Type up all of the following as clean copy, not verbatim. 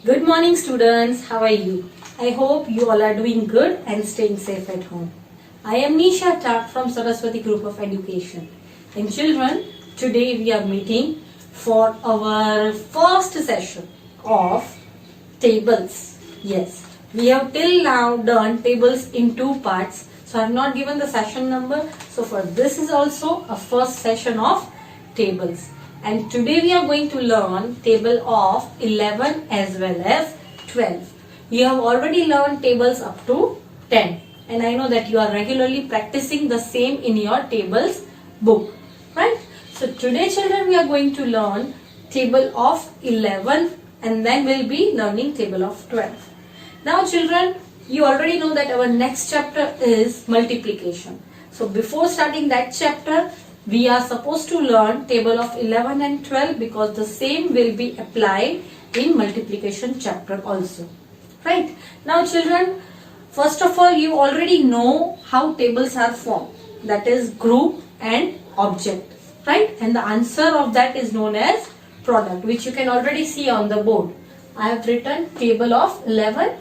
Good morning, students. How are you? I hope you all are doing good and staying safe at home. I am Nisha Tak from Saraswati Group of Education. And children, today we are meeting for our first session of tables. Yes, we have till now done tables in two parts. So I have not given the session number. So for this is also a first session of tables. And today we are going to learn table of 11 as well as 12. You have already learned tables up to 10. And I know that you are regularly practicing the same in your tables book. Right? So today children we are going to learn table of 11 and then we'll be learning table of 12. Now children, you already know that our next chapter is multiplication. So before starting that chapter, we are supposed to learn table of 11 and 12 because the same will be applied in multiplication chapter also. Right? Now children, first of all you already know how tables are formed. That is group and object. Right? And the answer of that is known as product, which you can already see on the board. I have written table of 11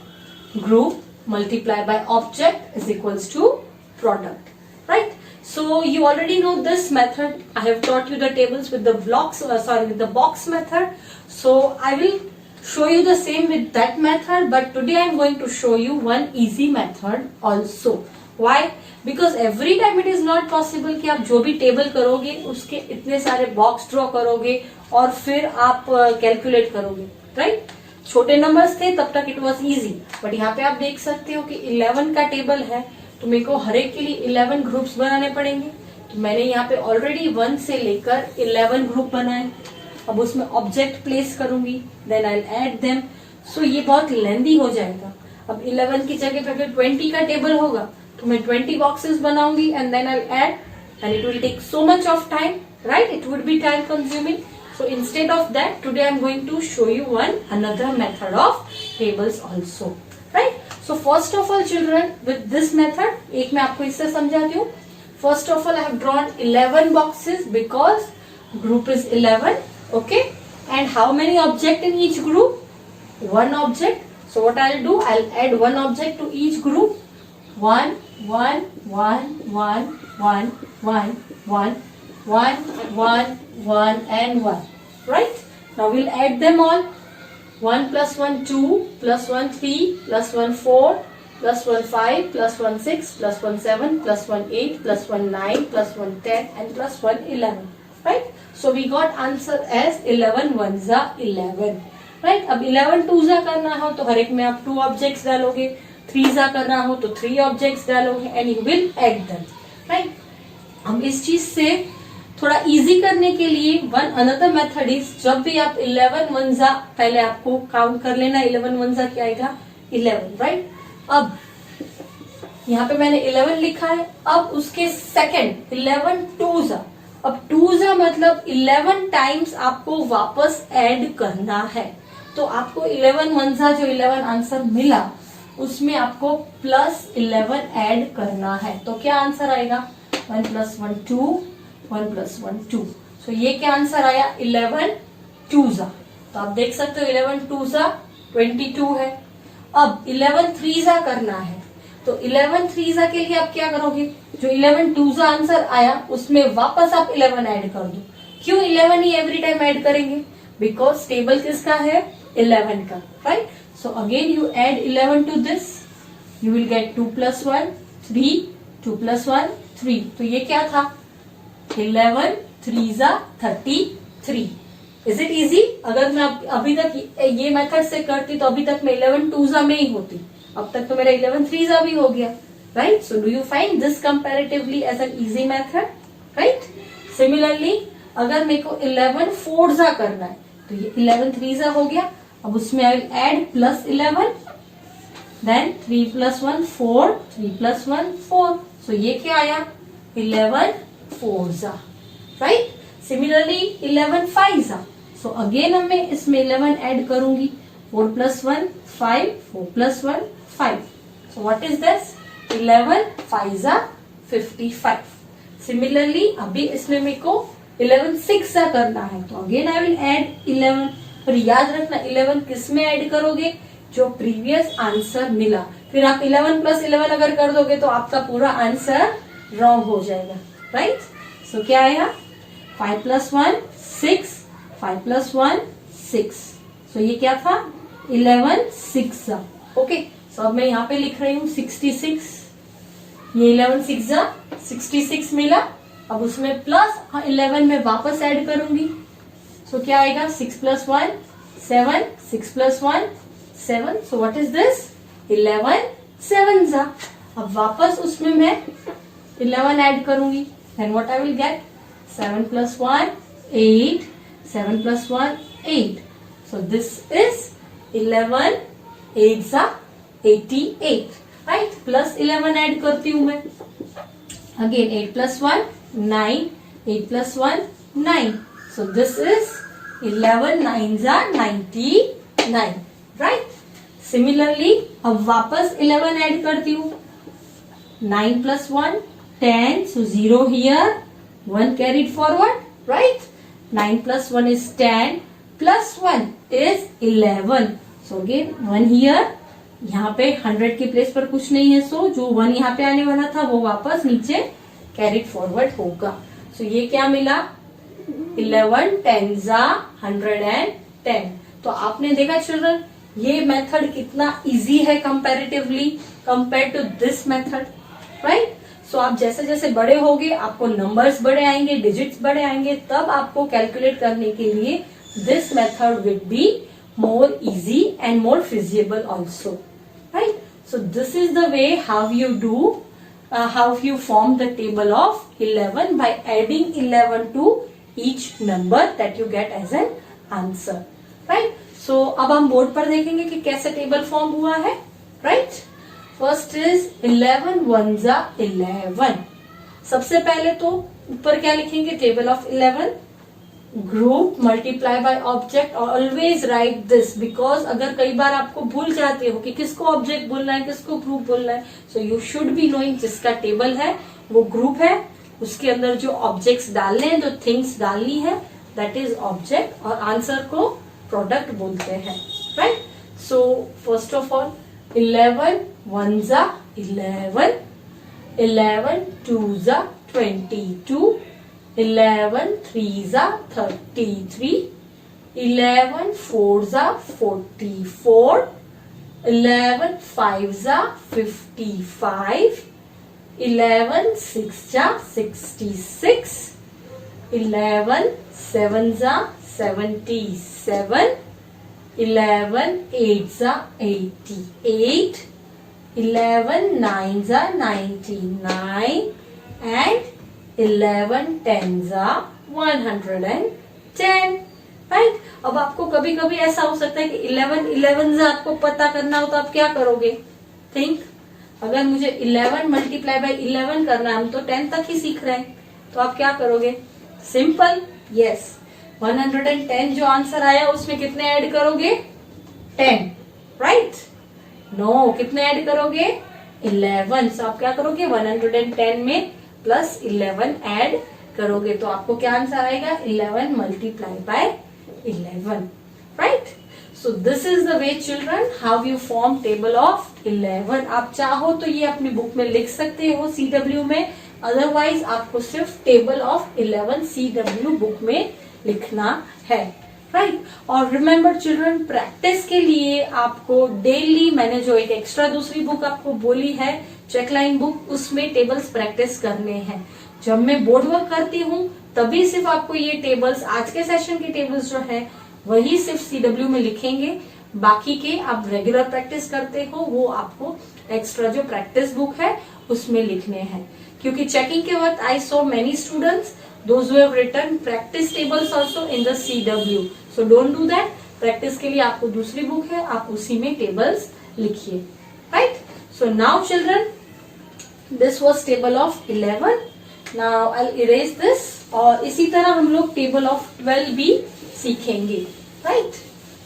group multiplied by object is equals to product. Right? So you already know this method. I have taught you the tables with the blocks, with the box method. So I will show you the same with that method, but today I am going to show you one easy method also. Why? Because every time it is not possible कि आप जो भी table करोगे उसके इतने सारे box draw करोगे और फिर आप कैलकुलेट करोगे, राइट? छोटे नंबर्स थे तब तक इट वाज इजी, बट यहाँ पे आप देख सकते हो कि 11 का टेबल है तो मेरे को हर एक के लिए 11 ग्रुप्स बनाने पड़ेंगे. तो मैंने यहाँ पे ऑलरेडी 1 से लेकर 11 ग्रुप बनाए. अब उसमें ऑब्जेक्ट प्लेस करूंगी, then I will add them. So ये बहुत लेंदी हो जाएगा. अब 11 की जगह पे अगर 20 का टेबल होगा तो मैं 20 बॉक्सेस बनाऊंगी and then I will add and it will take so much of time, right? It would be time consuming. So instead of that, today I am going to show you another method of tables also, right? So first of all children, with this method, एक मैं आपको इससे समझाती हूँ. First of all, I have drawn 11 boxes because group is 11, okay? And how many object in each group? One object. So what I'll do, I'll add one object to each group. 1, 1, 1, 1, 1, 1, 1, 1, 1, 1 and 1. Right? Now we'll add them all. 1 plus 1 2 plus 1 3 plus 1 4 plus 1 5 plus 1 6 plus 1 7 plus 1 8 plus 1 9 plus 1 10 and plus 1 11. Right? So we got answer as 11 ones are 11. Right? अब 11 twos are करना हो तो हर एक में आप 2 objects डालोगे. 3s are करना हो तो 3 objects डालोगे and you will add them. Right? हम इस चीज से थोड़ा इजी करने के लिए वन अनदर मेथड इज, जब भी आप 11 वंजा पहले आपको काउंट कर लेना. 11 वंजा क्या आएगा? 11, राइट? अब यहाँ पे मैंने 11 लिखा है. अब उसके सेकंड 11 टूजा. अब टूजा मतलब 11 टाइम्स आपको वापस ऐड करना है. तो आपको 11 वंजा जो 11 आंसर मिला उसमें आपको प्लस 11 ऐड करना है. तो क्या आंसर आएगा? 1 plus 1 2, 1 plus 1 2. So ये क्या आंसर आया? 11 twos. तो आप देख सकते हो 11 twos 22 है. अब 11 threes करना है तो 11 threes के लिए आप क्या करोगे? जो 11 twos आंसर आया उसमें वापस आप 11 ऐड कर दो. क्यों 11 ही एवरी टाइम ऐड करेंगे? बिकॉज टेबल किसका है? 11 का, right? So again you add 11 to this, you will get 2 plus 1 3, 2 plus 1 3. तो ये क्या था? 11 threes 33. Is it easy? अगर मैं अभी तक ये मेथड से करती तो अभी तक मैं 11 twos में ही होती. अब तक तो मेरा 11 threes भी हो गया, right? So do you find this comparatively as an easy method, right? Similarly अगर मेरे को 11 fours करना है तो ये 11 threes हो गया. अब उसमें I will add plus 11, then 3 plus 1 4, 3 plus 1 4. So ये क्या आया? 11 fours, right? Similarly 11 fives. So again मैं इसमें 11 ऐड करूंगी. 4 plus 1 5, 4 plus 1 5. So what is this? 11 fives are 55. Similarly अभी इसमें मेरे को 11 6 करना है तो अगेन आई विल ऐड 11. और याद रखना 11 किस में ऐड करोगे, जो प्रीवियस आंसर मिला। फिर आप 11 प्लस 11 अगर कर दोगे तो आपका पूरा आंसर रॉन्ग हो जाएगा, राइट। सो क्या आया, 5 + 1 6, 5 + 1 6। सो ये क्या था, 11 6 जा। ओके, सो अब मैं यहाँ पे लिख रही हूँ 66। ये 11 6 जा 66 मिला। अब उसमें प्लस 11 में वापस ऐड करूंगी। सो क्या आएगा, 6 + 1 7, 6 + 1 7। सो व्हाट इज दिस, 11 7 जा। अब वापस उसमें मैं 11 ऐड करूंगी। Then what I will get, 7 + 1 8, 7 + 1 8। So this is 11 8 जा 88, राइट। प्लस 11 ऐड करती हूं मैं। अगेन 8 + 1 9, 8 + 1 9। सो दिस इज 11 9 जा 99, राइट। सिमिलरली अब वापस 11 ऐड करती हूँ। 9 + 1 10, so 0 here, 1 carried forward, right? 9 + 1 is 10, plus 1 is 11. So again 1 here. यहाँ पे 100 की प्लेस पर कुछ नहीं है, सो जो 1 यहाँ पे आने वाला था वो वापस नीचे कैरिड फॉरवर्ड होगा। सो ये क्या मिला, 11 10 जा 110। तो आपने देखा चिल्ड्रन, ये मेथड कितना इजी है comparatively compare to this method, right. So आप जैसे जैसे बड़े होगे आपको नंबर्स बड़े आएंगे, डिजिट्स बड़े आएंगे, तब आपको कैलकुलेट करने के लिए this method will be more easy and more feasible also, right. So this is the way how you do how you form the table of 11 by adding 11 to each number that you get as an answer, right? So अब हम board पर देखेंगे कि कैसे table form हुआ है, right? First is 11 1 जा 11। सबसे पहले तो ऊपर क्या लिखेंगे, table of 11, group multiply by object. Always right this, because अगर कई बार आपको भूल जाते हो कि किसको ऑब्जेक्ट बोलना है किसको ग्रुप बोलना है, so you should be knowing जिसका टेबल है वो ग्रुप है, उसके अंदर जो ऑब्जेक्ट्स डालने हैं, जो थिंग्स डालनी है, दैट इज ऑब्जेक्ट, और आंसर को प्रोडक्ट बोलते हैं, right. So first of all 11 1 जा 11, 11 2 जा 22, 11 3 जा 33, 11 4 जा 44, 11 5 जा 55, 11 6 जा 66, 11 7 जा 77, 11 8 जा 88, 11 9 जा 99 and 11 10 जा 110, राइट। अब आपको कभी कभी ऐसा हो सकता है कि 11 11 जा आपको पता करना हो तो आप क्या करोगे, थिंक। अगर मुझे 11 मल्टीप्लाई बाय 11 करना है, हम तो 10 तक ही सीख रहे हैं, तो आप क्या करोगे, सिंपल, यस 110 जो आंसर आया उसमें कितने ऐड करोगे, 10, राइट। नो, कितने ऐड करोगे, 11। सो आप क्या करोगे, 110 में प्लस 11 ऐड करोगे, तो आपको क्या आंसर आएगा, 11 multiply by 11, right. So this is the way children how you form table of 11। आप चाहो तो ये अपनी बुक में लिख सकते हो CW में, अदरवाइज आपको सिर्फ टेबल ऑफ 11 CW बुक में लिखना है, राइट। और रिमेम्बर चिल्ड्रन, प्रैक्टिस के लिए आपको डेली, मैंने जो एक एक्स्ट्रा दूसरी बुक आपको बोली है चेकलाइन बुक, उसमें टेबल्स प्रैक्टिस करने हैं। जब मैं बोर्ड वर्क करती हूँ तभी सिर्फ आपको ये टेबल्स, आज के सेशन के टेबल्स जो है वही सिर्फ CW में लिखेंगे, बाकी के आप रेगुलर प्रैक्टिस करते हो वो आपको एक्स्ट्रा जो प्रैक्टिस बुक है उसमें लिखने हैं। क्योंकि चेकिंग के वक्त I saw many students those who have written practice tables also in the CW, so don't do that। Practice के लिए आपको दूसरी बुक है, आप उसी में टेबल्स लिखिए, right. So now children, this was table of 11। Now I will erase this, और इसी तरह हम लोग टेबल ऑफ 12 भी सीखेंगे, right.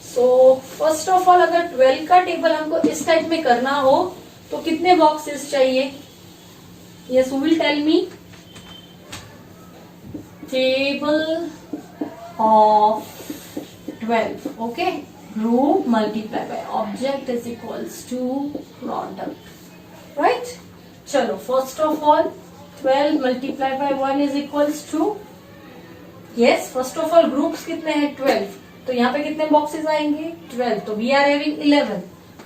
So first of all, अगर 12 का टेबल हमको इस टाइप में करना हो तो कितने बॉक्सेस चाहिए, yes who will tell me. Table of 12. Okay, group multiply by object is equals to product. Right? चलो, first of all 12 multiply by 1 is equals to, yes, first of all groups कितने हैं 12, तो यहाँ पे कितने boxes आएंगे 12, तो we are having 11,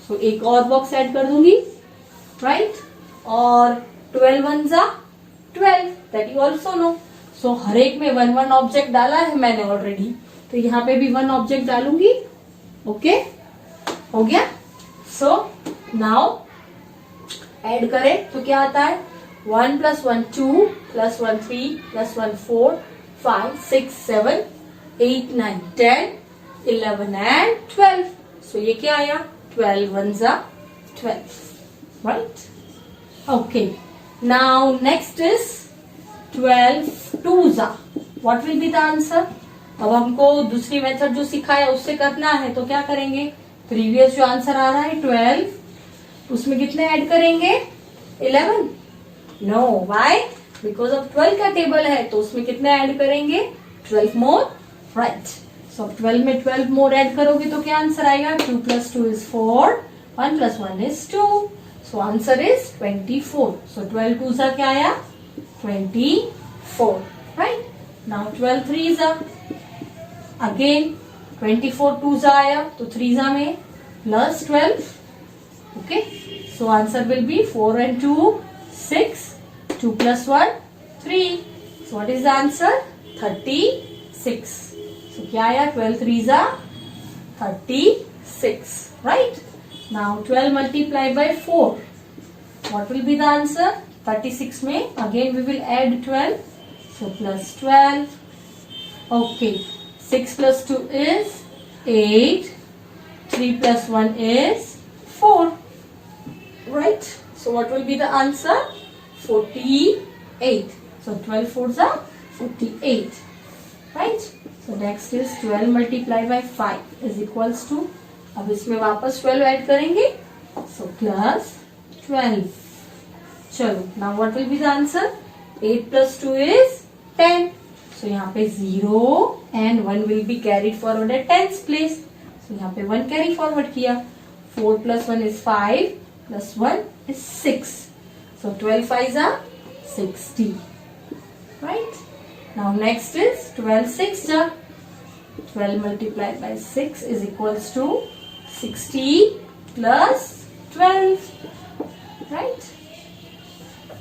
सो एक और बॉक्स ऐड कर दूंगी, राइट, और 12 वन जा 12, दैट यू ऑल्सो नो. सो हर एक में वन वन ऑब्जेक्ट डाला है मैंने ऑलरेडी, तो यहाँ पे भी वन ऑब्जेक्ट डालूंगी. ओके, हो गया. सो नाउ ऐड करें तो क्या आता है, 1 + 1 2 + 1 3 + 1 4 5 6 7 8 9 10 11 and 12. So ये क्या आया, 12 ones are 12, right? Okay. Now next is 12 twos are. What will be the answer? अब हमको दूसरी मेथड जो सिखाया उससे करना है, तो क्या करेंगे, प्रीवियस जो आंसर आ रहा है 12, उसमें कितने ऐड करेंगे 11. नो, व्हाई, बिकॉज अब 12 का टेबल है तो उसमें कितने ऐड करेंगे 12 मोर, राइट. सो 12 में 12 मोर ऐड करोगे तो क्या आंसर आएगा, 2 + 2 is 4, 1 + 1 is 2, so answer is 24. So 12 twos are क्या आया 24, right. Now 12 threes are, again 24 twos आया तो threes में plus 12. Okay, so answer will be 4 and 2 6, 2 + 1 3. So what is the answer, 36. So क्या आया, 12 threes are 36, right. Now 12 multiplied by 4, what will be the answer, 36 में again we will add 12, so plus 12. Okay, 6 + 2 is 8, 3 + 1 is 4, right. So what will be the answer, 48. So 12 fours are 48, right. So next is 12 multiplied by 5 is equals to, अब इसमें वापस 12 add करेंगे, so plus 12. चलो, now what will be the answer, 8 + 2 is 10. So यहाँ पे 0 and 1 will be carried forward at 10th place. So यहाँ पे 1 carry forward किया. 4 + 1 is 5 + 1 is 6. So 12 5s are 60. Right? Now next is 12 6s are. 12 multiplied by 6 is equals to 60 plus 12. Right?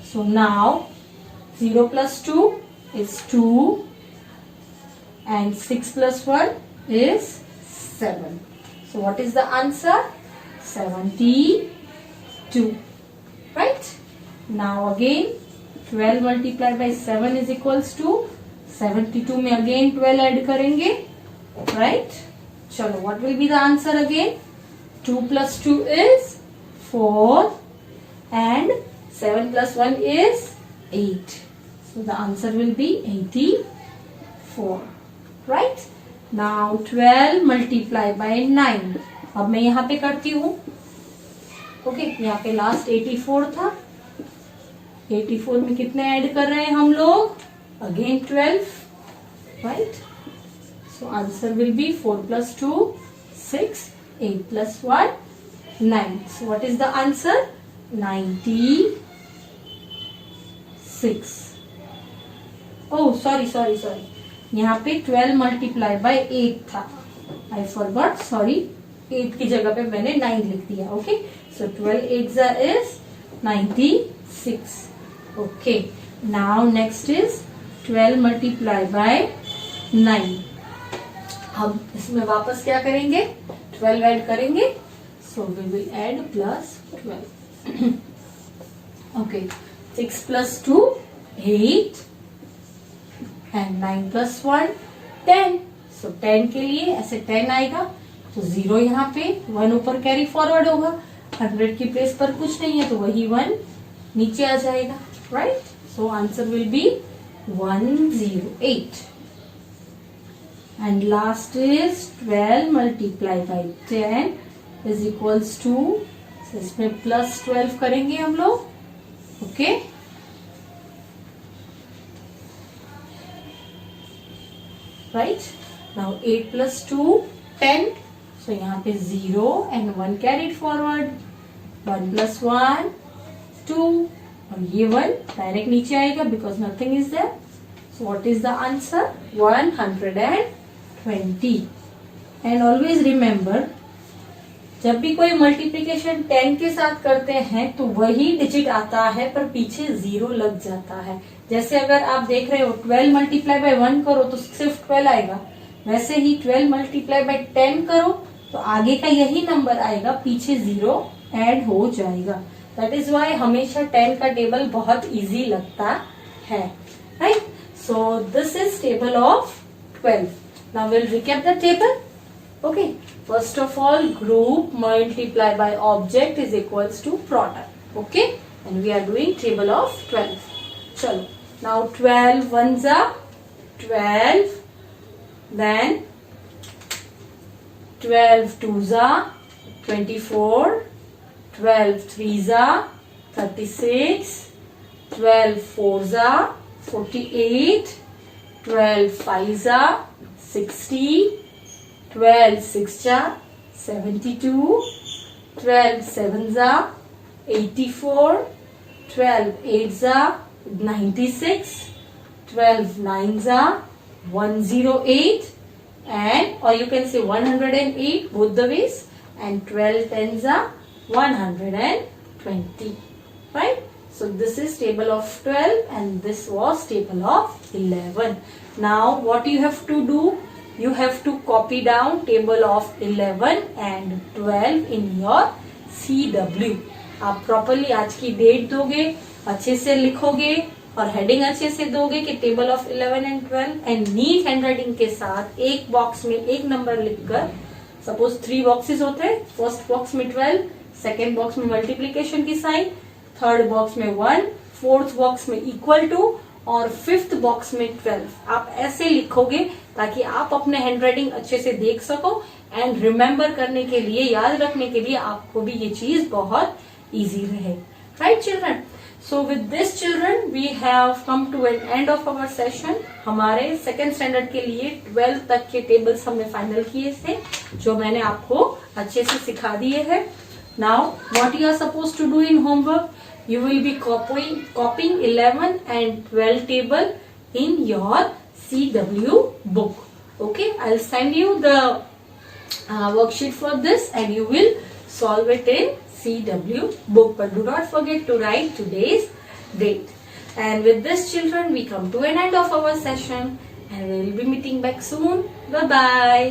So now 0 plus 2 is 2 and 6 plus 1 is 7. So what is the answer? 72. Right? Now again 12 multiplied by 7 is equals to 72 में again 12 add करेंगे. Right? चलो, what will be the answer again? 2 plus 2 is 4 and 7 plus 1 is 8. So the answer will be 84. Right? Now 12 multiplied by 9. अब मैं यहाँ पे करती हूँ. Okay, यहाँ पे लास्ट 84 था. 84 में कितने ऐड कर रहे हैं हम लोग? Again 12. Right? So answer will be 4 + 2 6, 8 + 1 9. So what is the answer? 96. Oh sorry, यहाँ पे 12 multiplied by 8 था. I forgot, sorry. 8 की जगह पे मैंने 9 लिख दिया. Okay, so 12 8s is 96. Okay, now next is 12 multiplied by 9. हम इसमें वापस क्या करेंगे? 12 ऐड करेंगे. So we will add plus 12. Okay, 6 + 2 8 and 9 + 1 10. सो 10 के लिए ऐसे 10 आएगा तो 0 यहाँ पे, 1 ऊपर कैरी फॉरवर्ड होगा. 100 की प्लेस पर कुछ नहीं है तो वही 1 नीचे आ जाएगा. Right? So answer will be 108. And last is 12 multiplied by 10 is equals to, इसमें प्लस 12 करेंगे हम लोग. Okay, right. नाउ 8 + 2 10. So यहाँ पे 0 and 1 carried forward. 1 plus 1, 2. और ये 1 डायरेक्ट नीचे आएगा because nothing is there. So what is the answer? 120. And always remember, जब भी कोई मल्टीप्लिकेशन 10 के साथ करते हैं तो वही डिजिट आता है पर पीछे 0 लग जाता है. जैसे अगर आप देख रहे हो 12 मल्टीप्लाई बाय 1 करो तो सिर्फ 12 आएगा, वैसे ही 12 मल्टीप्लाई बाय 10 करो तो आगे का यही नंबर आएगा, पीछे 0 ऐड हो जाएगा. दैट इज वाई हमेशा 10 का टेबल बहुत इजी लगता है. Right. So this is table of 12. Now will recap the table. Okay, first of all, group multiply by object is equals to product. Okay, and we are doing table of 12. Chalo, now 12 ones are 12, then 12 twos are 24, 12 threes are 36, 12 fours are 48, 12 fives are 60, 12 6 are 72, 12 7s are 84, 12 8s are 96, 12 9s are 108, and or you can say 108 both the ways, and 12 10s are 120. Right? So this is table of 12 and this was table of 11. Now what you have to do? You have to copy down table of 11 and 12 in your CW. आप properly आज की date दोगे, अच्छे से लिखोगे और heading अच्छे से दोगे कि table of 11 and 12, and neat handwriting के साथ एक बॉक्स में एक नंबर लिखकर, सपोज 3 बॉक्सेस होते हैं, फर्स्ट बॉक्स में 12, सेकेंड बॉक्स में मल्टीप्लीकेशन की साइन, थर्ड बॉक्स में 1, फोर्थ बॉक्स में इक्वल टू और फिफ्थ बॉक्स में 12. आप ऐसे लिखोगे ताकि आप अपने हैंडराइटिंग अच्छे से देख सको एंड रिमेम्बर करने के लिए, याद रखने के लिए आपको भी ये चीज बहुत इजी रहे. Right children. So with this children we have come to an end of our session. हमारे सेकेंड स्टैंडर्ड के लिए 12 तक के टेबल्स हमने फाइनल किए थे जो मैंने आपको अच्छे से सिखा दिए हैं. Now what you are suppose to do in homework? You will be copying 11 and 12 table in your CW book. Okay, I'll send you the worksheet for this and you will solve it in CW book. But do not forget to write today's date. And with this children, we come to an end of our session and we will be meeting back soon. Bye-bye.